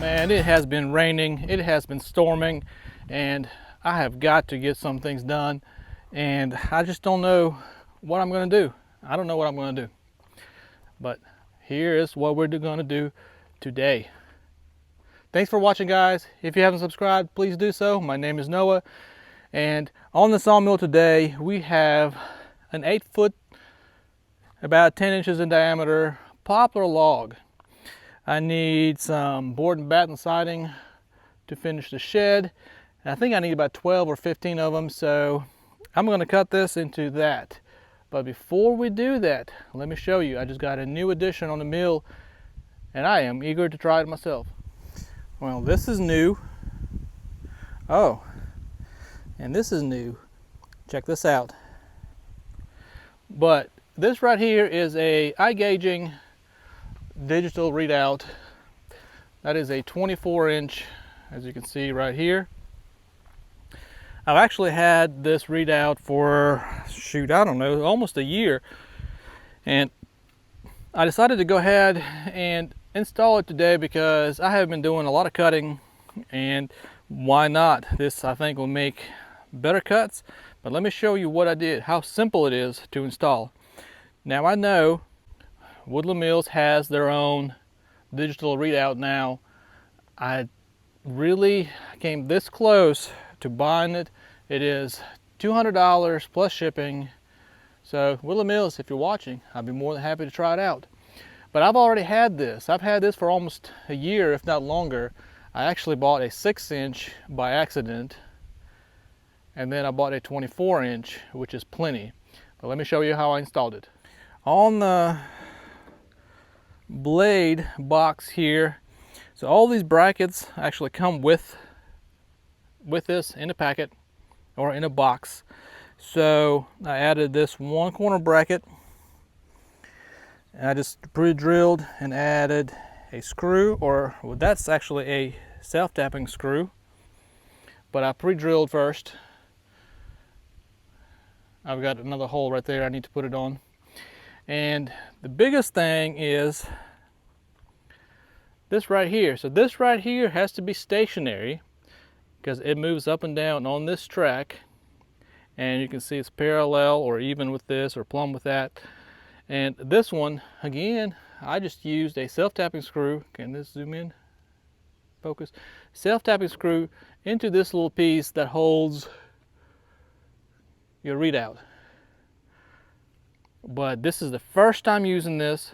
Man, it has been raining, it has been storming, and I have got to get some things done, and I just don't know what I'm going to do. I don't know what I'm going to do, but here is what we're going to do today. Thanks for watching, guys. If you haven't subscribed, please do so. My name is Noah, and on the sawmill today we have an 8-foot, about 10 inches in diameter poplar log. I need some board and batten siding to finish the shed. And I think I need about 12 or 15 of them, so I'm going to cut this into that. But before we do that, let me show you. I just got a new addition on the mill, and I am eager to try it myself. Well, this is new. Oh, and this is new. Check this out. But this right here is a eye gauging digital readout. That is a 24-inch, as you can see right here. I've actually had this readout for, shoot, I don't know, almost a year, and I decided to go ahead and install it today because I have been doing a lot of cutting, and why not? This, I think, will make better cuts. But let me show you what I did, how simple it is to install. Now, I know Woodland Mills has their own digital readout now. I really came this close to buying it. It is $200 plus shipping. So Woodland Mills, if you're watching, I'd be more than happy to try it out. But I've already had this. I've had this for almost a year, if not longer. I actually bought a 6-inch by accident, and then I bought a 24-inch, which is plenty. But let me show you how I installed it. On the blade box here, so all these brackets actually come with this in a packet or in a box. So I added this one corner bracket, and I just pre-drilled and added a screw, or well, that's actually a self-tapping screw, but I pre-drilled first. I've got another hole right there I need to put it on. And the biggest thing is this right here. So this right here has to be stationary because it moves up and down on this track. And you can see it's parallel or even with this or plumb with that. And this one, again, I just used a self-tapping screw. Can this zoom in? Focus. Self-tapping screw into this little piece that holds your readout. But this is the first time using this,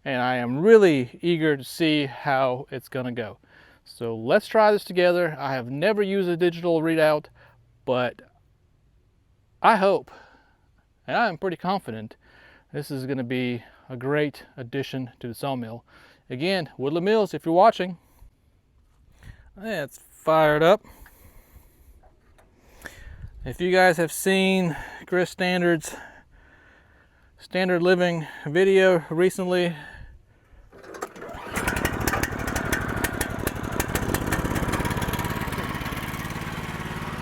and I am really eager to see how it's going to go. So let's try this together. I have never used a digital readout, but I hope, and I am pretty confident, this is going to be a great addition to the sawmill. Again, Woodland Mills, if you're watching, it's fired up. If you guys have seen Chris Standard's Standard Living video recently,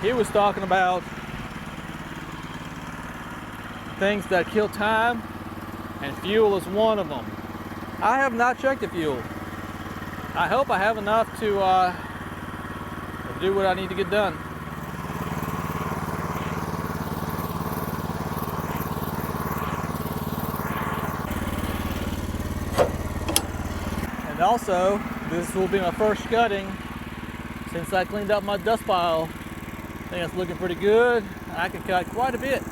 he was talking about things that kill time, and fuel is one of them. I have not checked the fuel. I hope I have enough to do what I need to get done. And also, this will be my first cutting since I cleaned up my dust pile. I think it's looking pretty good. I can cut quite a bit.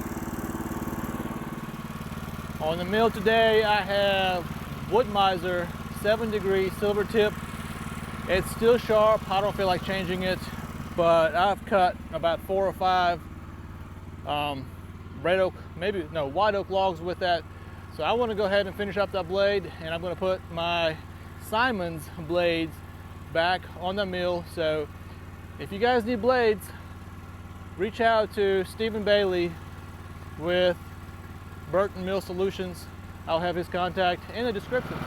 On the mill today, I have Woodmizer 7-degree Silver Tip. It's still sharp. I don't feel like changing it, but I've cut about 4 or 5 red oak, white oak logs with that. So I want to go ahead and finish up that blade, and I'm going to put my Simon's blades back on the mill. So if you guys need blades, reach out to Stephen Bailey with Burton Mill Solutions. I'll have his contact in the description.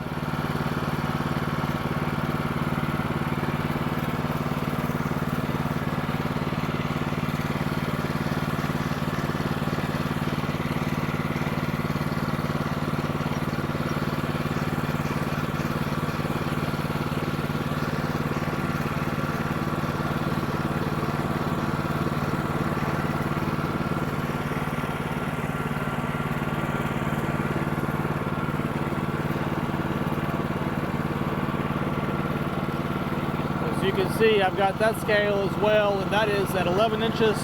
see, I've got that scale as well, and that is at 11 inches.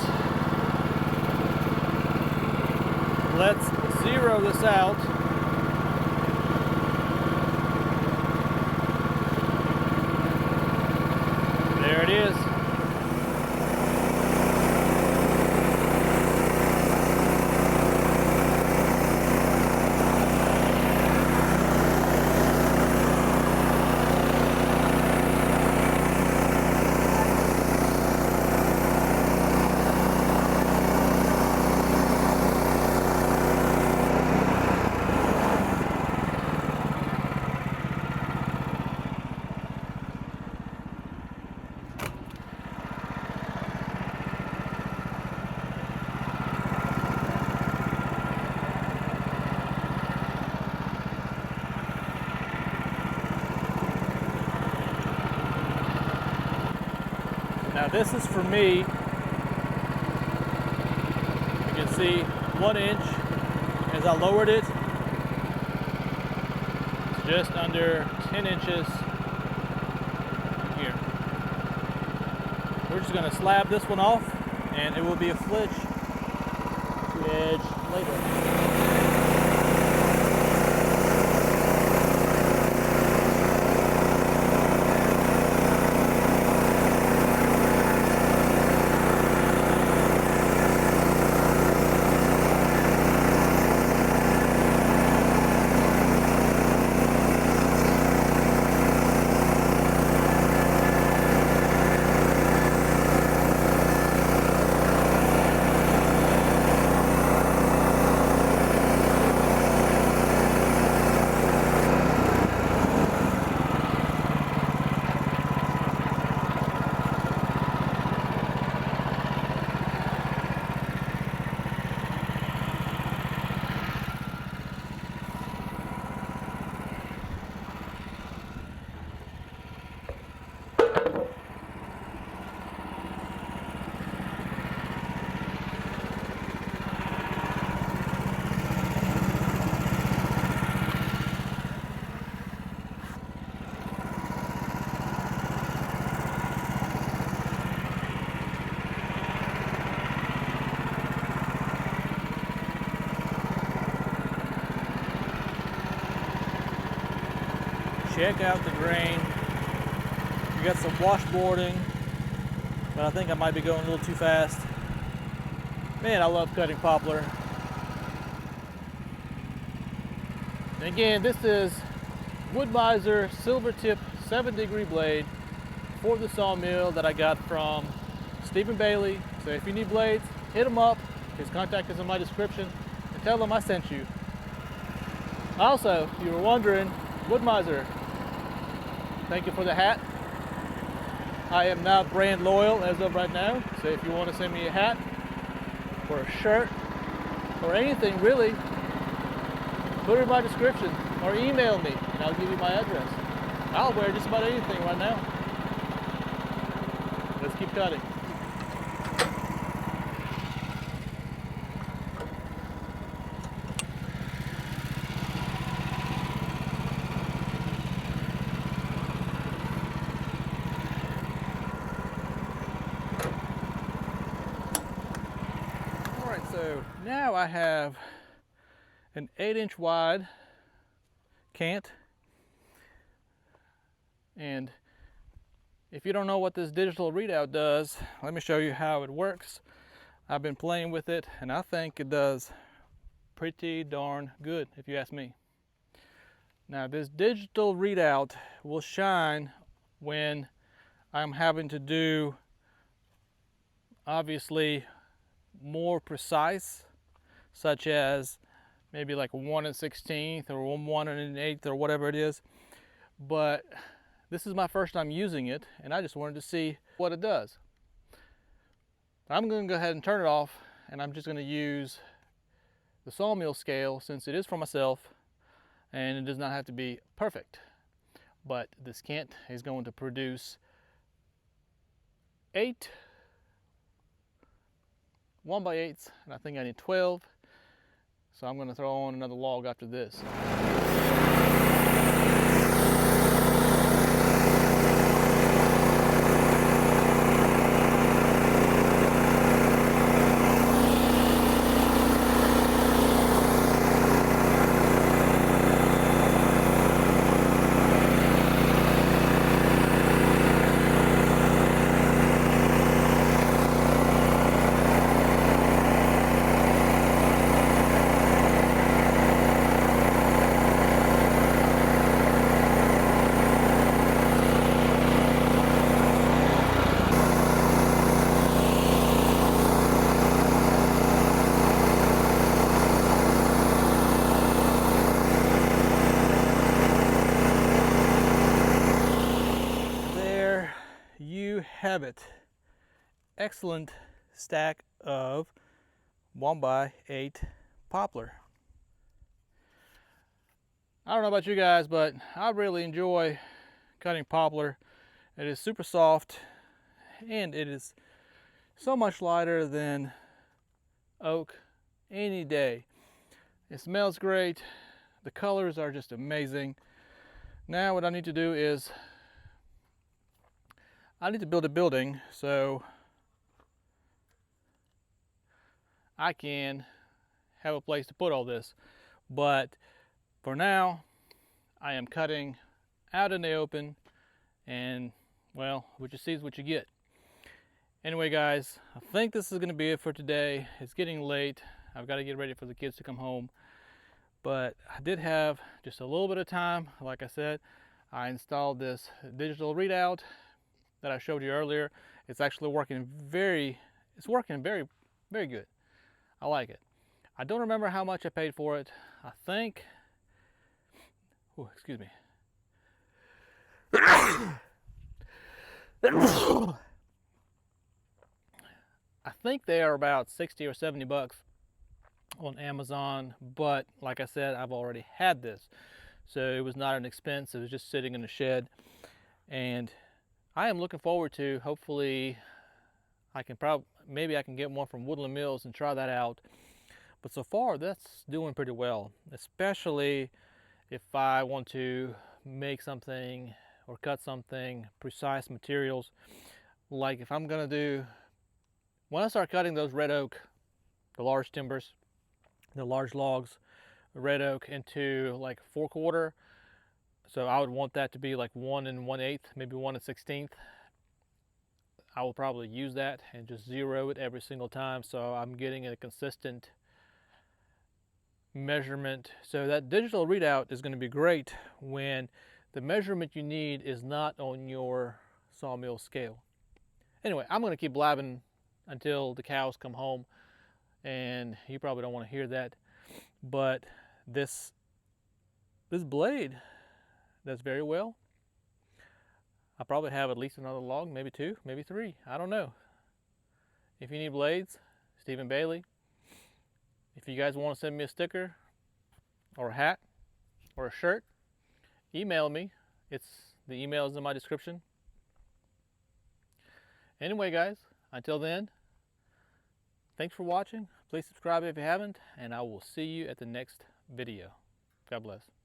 Let's zero this out. There it is. Now this is for me. You can see 1 inch as I lowered it. It's just under 10 inches here. We're just going to slab this one off, and it will be a flitch to edge later. Check out the grain. We got some washboarding, but I think I might be going a little too fast. Man, I love cutting poplar. And again, this is Woodmizer Silver Tip 7-degree blade for the sawmill that I got from Stephen Bailey. So if you need blades, hit him up. His contact is in my description, and tell him I sent you. Also, if you were wondering, Woodmizer, thank you for the hat. I am not brand loyal as of right now, so if you want to send me a hat or a shirt or anything really, put it in my description or email me and I'll give you my address. I'll wear just about anything right now. Let's keep cutting. So now I have an 8-inch wide cant, and if you don't know what this digital readout does, let me show you how it works. I've been playing with it and I think it does pretty darn good if you ask me. Now this digital readout will shine when I'm having to do obviously more precise, such as maybe like 1 1/16 or 1 1/8 or whatever it is. But this is my first time using it and I just wanted to see what it does. I'm going to go ahead and turn it off, and I'm just going to use the sawmill scale since it is for myself and it does not have to be perfect. But this cant is going to produce 8 1/8, and I think I need 12, so I'm going to throw on another log after this. have it. Excellent stack of 1x8 poplar. I don't know about you guys, but I really enjoy cutting poplar. It is super soft and it is so much lighter than oak any day. It smells great. The colors are just amazing. Now what I need to do is I need to build a building so I can have a place to put all this. But for now, I am cutting out in the open, and well, what you see is what you get. Anyway guys, I think this is going to be it for today. It's getting late. I've got to get ready for the kids to come home. But I did have just a little bit of time. Like I said, I installed this digital readout that I showed you earlier. It's actually working very good. I like it. I don't remember how much I paid for it. I think, oh, excuse me. I think they are about 60 or 70 bucks on Amazon, but like I said, I've already had this, so it was not an expense. It was just sitting in the shed, and I am looking forward to, hopefully maybe I can get one from Woodland Mills and try that out. But so far that's doing pretty well, especially if I want to make something or cut something, precise materials. Like if I'm gonna do, when I start cutting those red oak, the large timbers, the large logs, red oak into like 4/4, so I would want that to be like 1 1/8, maybe 1 1/16. I will probably use that and just zero it every single time, so I'm getting a consistent measurement. So that digital readout is going to be great when the measurement you need is not on your sawmill scale. Anyway, I'm going to keep blabbing until the cows come home, and you probably don't want to hear that, but this blade does very well. I probably have at least another log, maybe 2, maybe 3, I don't know. If you need blades, Stephen Bailey. If you guys want to send me a sticker or a hat or a shirt, email me. The email is in my description. Anyway guys, until then, thanks for watching. Please subscribe if you haven't, and I will see you at the next video. God bless.